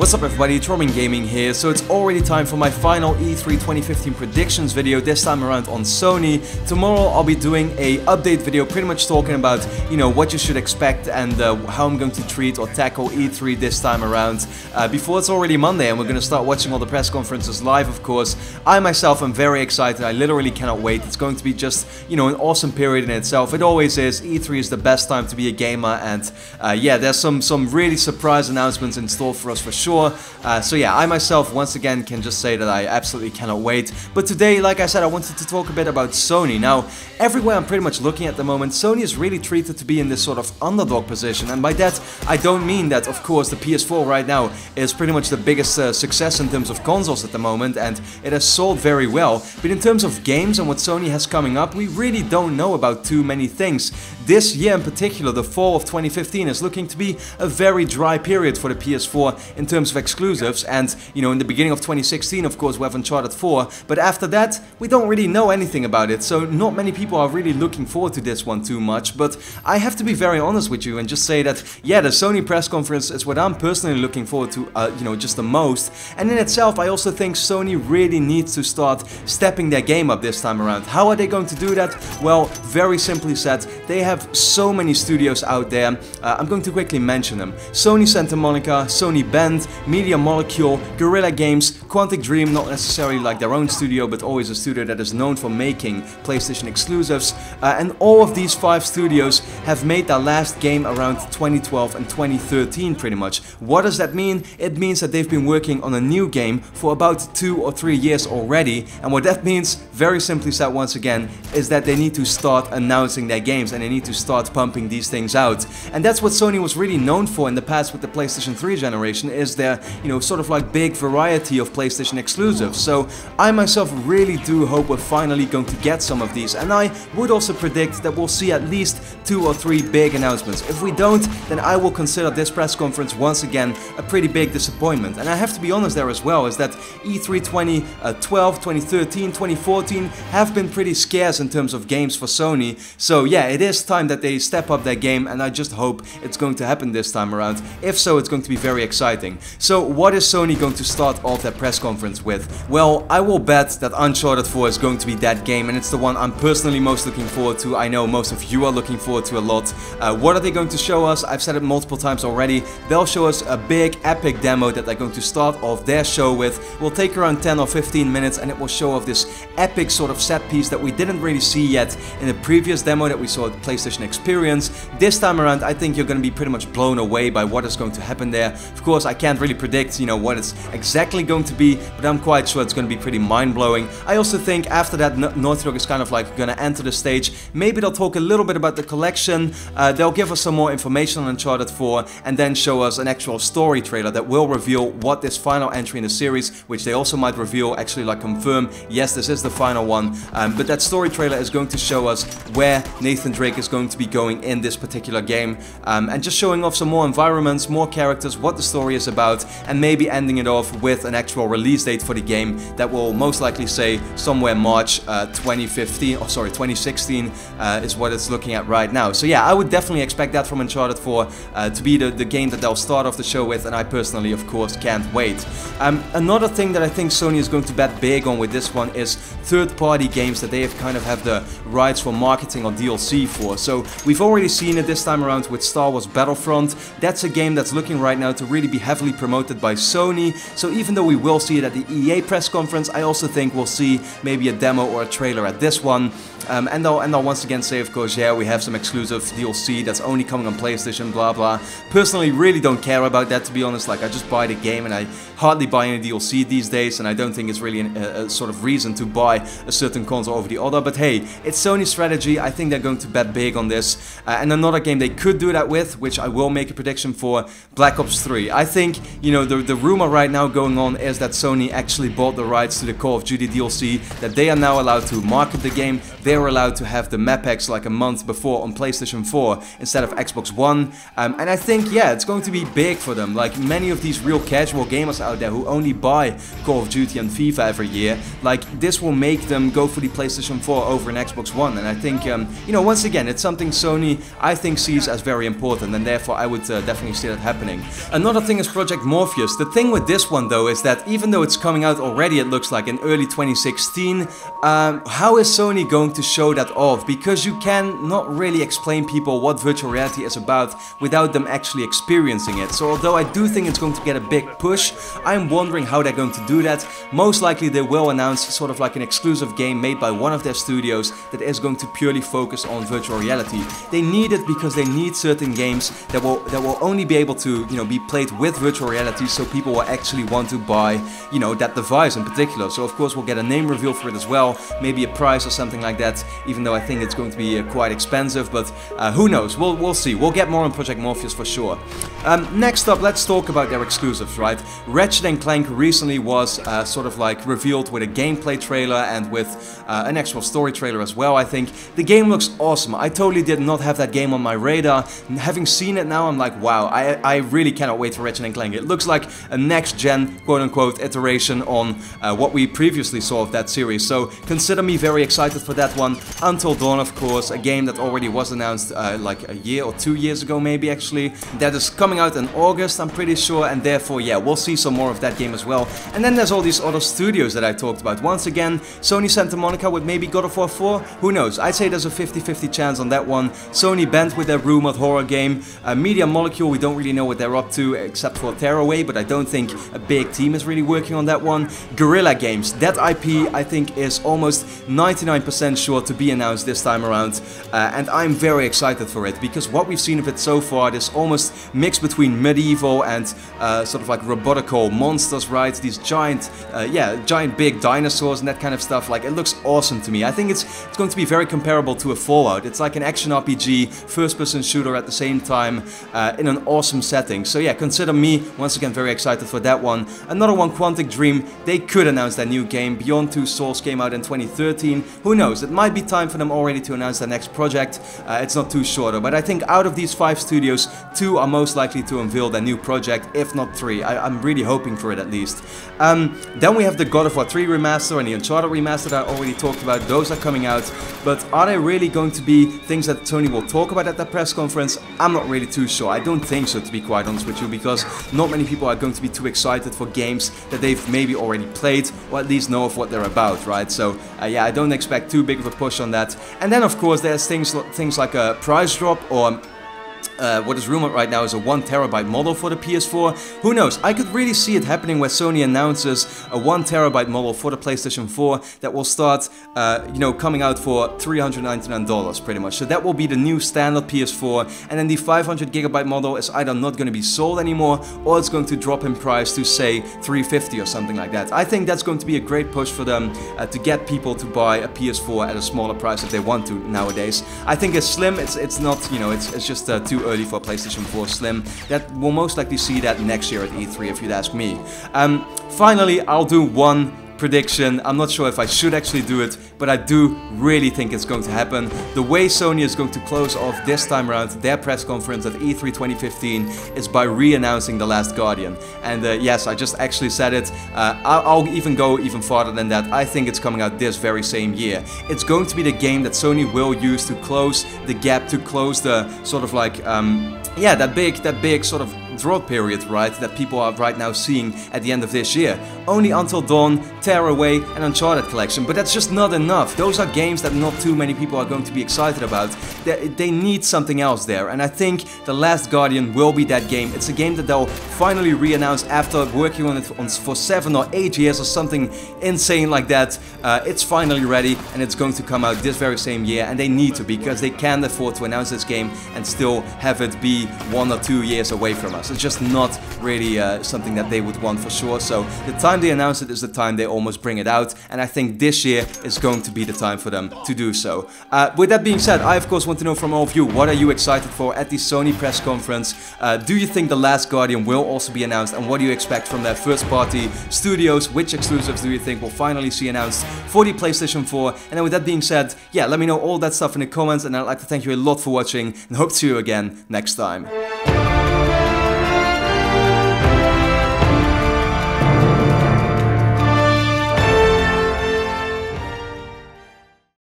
What's up everybody, it's RobinGaming here. So it's already time for my final E3 2015 predictions video, this time around on Sony. Tomorrow I'll be doing a update video pretty much talking about, what you should expect and how I'm going to treat or tackle E3 this time around. Before it's already Monday and we're going to start watching all the press conferences live, of course. I myself am very excited, I literally cannot wait. It's going to be just, an awesome period in itself. It always is. E3 is the best time to be a gamer, and yeah, there's some really surprise announcements in store for us for sure. So yeah, I myself once again can just say that I absolutely cannot wait. But today, like I said, I wanted to talk a bit about Sony. Now, everywhere I'm pretty much looking at the moment, Sony is really treated to be in this sort of underdog position, and by that I don't mean that, of course, the PS4 right now is pretty much the biggest success in terms of consoles at the moment, and it has sold very well. But in terms of games and what Sony has coming up, we really don't know about too many things. This year in particular, the fall of 2015, is looking to be a very dry period for the PS4 in terms of exclusives, and in the beginning of 2016, of course, we have Uncharted 4, but after that we don't really know anything about it, so not many people are really looking forward to this one too much. But I have to be very honest with you and just say that, yeah, the Sony press conference is what I'm personally looking forward to, just the most, and in itself I also think Sony really needs to start stepping their game up this time around. How are they going to do that? Well, very simply said, they have so many studios out there. I'm going to quickly mention them: Sony Santa Monica, Sony Bend, Media Molecule, Guerrilla Games, Quantic Dream, not necessarily like their own studio, but always a studio that is known for making PlayStation exclusives, and all of these 5 studios have made their last game around 2012 and 2013 pretty much. What does that mean? It means that they've been working on a new game for about 2 or 3 years already, and what that means, very simply said once again, is that they need to start announcing their games and they need to start pumping these things out. And that's what Sony was really known for in the past with the PlayStation 3 generation, is their, sort of like big variety of PlayStation exclusives. So I myself really do hope we're finally going to get some of these, and I would also predict that we'll see at least 2 or 3 big announcements. If we don't, then I will consider this press conference once again a pretty big disappointment. And I have to be honest there as well, is that E3 2012, 2013, 2014 have been pretty scarce in terms of games for Sony. So yeah, it is time that they step up their game, and I just hope it's going to happen this time around. If so, it's going to be very exciting. So what is Sony going to start off their press conference with? Well, I will bet that Uncharted 4 is going to be that game, and it's the one I'm personally most looking forward to. I know most of you are looking forward to a lot. What are they going to show us? I've said it multiple times already. They'll show us a big epic demo that they're going to start off their show with. Will take around 10 or 15 minutes, and it will show off this epic sort of set piece that we didn't really see yet in the previous demo that we saw at PlayStation Experience. This time around, I think you're going to be pretty much blown away by what is going to happen there. Of course, I can't really predict, what it's exactly going to be, but I'm quite sure it's going to be pretty mind-blowing. I also think after that, Naughty Dog is kind of like going to enter the stage. Maybe they'll talk a little bit about the collection, they'll give us some more information on Uncharted 4, and then show us an actual story trailer that will reveal what this final entry in the series, which they also might reveal, actually like confirm, yes, this is the final one, but that story trailer is going to show us where Nathan Drake is going to be going in this particular game, and just showing off some more environments, more characters, what the story is about, and maybe ending it off with an actual release date for the game that will most likely say somewhere March 2016 is what it's looking at right now. So yeah, I would definitely expect that from Uncharted 4 to be the game that they'll start off the show with, and I personally, of course, can't wait. Another thing that I think Sony is going to bet big on with this one is third-party games that they kind of have the rights for marketing or DLC for. So we've already seen it this time around with Star Wars Battlefront. That's a game that's looking right now to really be heavily promoted by Sony. So even though we will see it at the EA press conference, I also think we'll see maybe a demo or a trailer at this one. And they'll once again say, of course, yeah, we have some exclusive DLC that's only coming on PlayStation, blah blah. Personally, really don't care about that, to be honest. Like, I just buy the game and I hardly buy any DLC these days, and I don't think it's really a sort of reason to buy a certain console over the other. But hey, it's Sony's strategy. I think they're going to bet big on this. And another game they could do that with, which I will make a prediction for, Black Ops 3. I think, the rumor right now going on is that Sony actually bought the rights to the Call of Duty DLC, that they are now allowed to market the game. They're allowed to have the map packs like a month before on PlayStation 4 instead of Xbox One, and I think, yeah, it's going to be big for them. Like, many of these real casual gamers out there who only buy Call of Duty and FIFA every year, like, this will make them go for the PlayStation 4 over an Xbox One, and I think, once again, it's something Sony, I think, sees as very important, and therefore I would definitely see that happening. Another thing is Project Project Morpheus. The thing with this one though is that even though it's coming out already, it looks like in early 2016, how is Sony going to show that off? Because you can not really explain people what virtual reality is about without them actually experiencing it. So although I do think it's going to get a big push, I'm wondering how they're going to do that. Most likely they will announce sort of like an exclusive game made by one of their studios that is going to purely focus on virtual reality. They need it because they need certain games that will only be able to, you know, be played with virtual reality, so people will actually want to buy, you know, that device in particular. So of course we'll get a name reveal for it as well, maybe a price or something like that, even though I think it's going to be quite expensive, but who knows, we'll see. We'll get more on Project Morpheus for sure. Next up, let's talk about their exclusives, right? Ratchet & Clank recently was sort of like revealed with a gameplay trailer and with an actual story trailer as well, I think. The game looks awesome. I totally did not have that game on my radar. Having seen it now, I'm like, wow, I really cannot wait for Ratchet & Clank. It looks like a next-gen, quote-unquote, iteration on what we previously saw of that series. So consider me very excited for that one. Until Dawn, of course, a game that already was announced like a year or 2 years ago maybe actually. That is coming out in August, I'm pretty sure, and therefore, yeah, we'll see some more of that game as well. And then there's all these other studios that I talked about. Once again, Sony Santa Monica with maybe God of War 4? Who knows? I'd say there's a 50-50 chance on that one. Sony bent with their rumored horror game. Media Molecule, we don't really know what they're up to except for Tearaway, but I don't think a big team is really working on that one. Guerrilla Games, that IP I think is almost 99% sure to be announced this time around, and I'm very excited for it because what we've seen of it so far, this almost mix between medieval and sort of like robotical monsters, right? These giant, giant big dinosaurs and that kind of stuff. Like, it looks awesome to me. I think it's going to be very comparable to a Fallout. It's like an action RPG, first-person shooter at the same time, in an awesome setting. So yeah, consider me once again very excited for that one. Another one, Quantic Dream. They could announce their new game. Beyond Two Souls came out in 2013. Who knows? It might be time for them already to announce their next project. It's not too sure though. But I think out of these 5 studios, 2 are most likely to unveil their new project, if not 3. I'm really hoping for it at least. Then we have the God of War 3 remaster and the Uncharted remaster that I already talked about. Those are coming out. But are they really going to be things that Sony will talk about at that press conference? I'm not really too sure. I don't think so, to be quite honest with you, because not many people are going to be too excited for games that they've maybe already played or at least know of what they're about, right? So yeah, I don't expect too big of a push on that. And then of course there's things like a price drop or what is rumored right now is a 1TB model for the PS4. Who knows? I could really see it happening where Sony announces a 1TB model for the PlayStation 4 that will start, you know, coming out for $399 pretty much. So that will be the new standard PS4, and then the 500GB model is either not going to be sold anymore or it's going to drop in price to say $350 or something like that. I think that's going to be a great push for them to get people to buy a PS4 at a smaller price if they want to nowadays. I think it's slim. It's not, you know, it's just too early for PlayStation 4 Slim. That we'll most likely see that next year at E3 if you'd ask me. Finally, I'll do one prediction. I'm not sure if I should actually do it, but I do really think it's going to happen. The way Sony is going to close off this time around their press conference at E3 2015 is by re-announcing The Last Guardian. And yes, I just actually said it. I'll even go even farther than that. I think it's coming out this very same year. It's going to be the game that Sony will use to close the gap, to close the sort of like, yeah, that big sort of drought period, right, that people are right now seeing at the end of this year. Only Until Dawn, Tearaway and Uncharted collection, but that's just not enough. Those are games that not too many people are going to be excited about. They need something else there, and I think The Last Guardian will be that game. It's a game that they'll finally re-announce after working on it for 7 or 8 years or something insane like that. It's finally ready and it's going to come out this very same year, and they need to, because they can't afford to announce this game and still have it be 1 or 2 years away from us. It's just not really something that they would want for sure. So the time they announce it is the time they almost bring it out, and I think this year is going to be the time for them to do so. With that being said, I of course want to know from all of you, what are you excited for at the Sony press conference? Do you think The Last Guardian will also be announced, and what do you expect from their first party studios? Which exclusives do you think we'll finally see announced for the PlayStation 4? And then with that being said, yeah, let me know all that stuff in the comments, and I'd like to thank you a lot for watching and hope to see you again next time.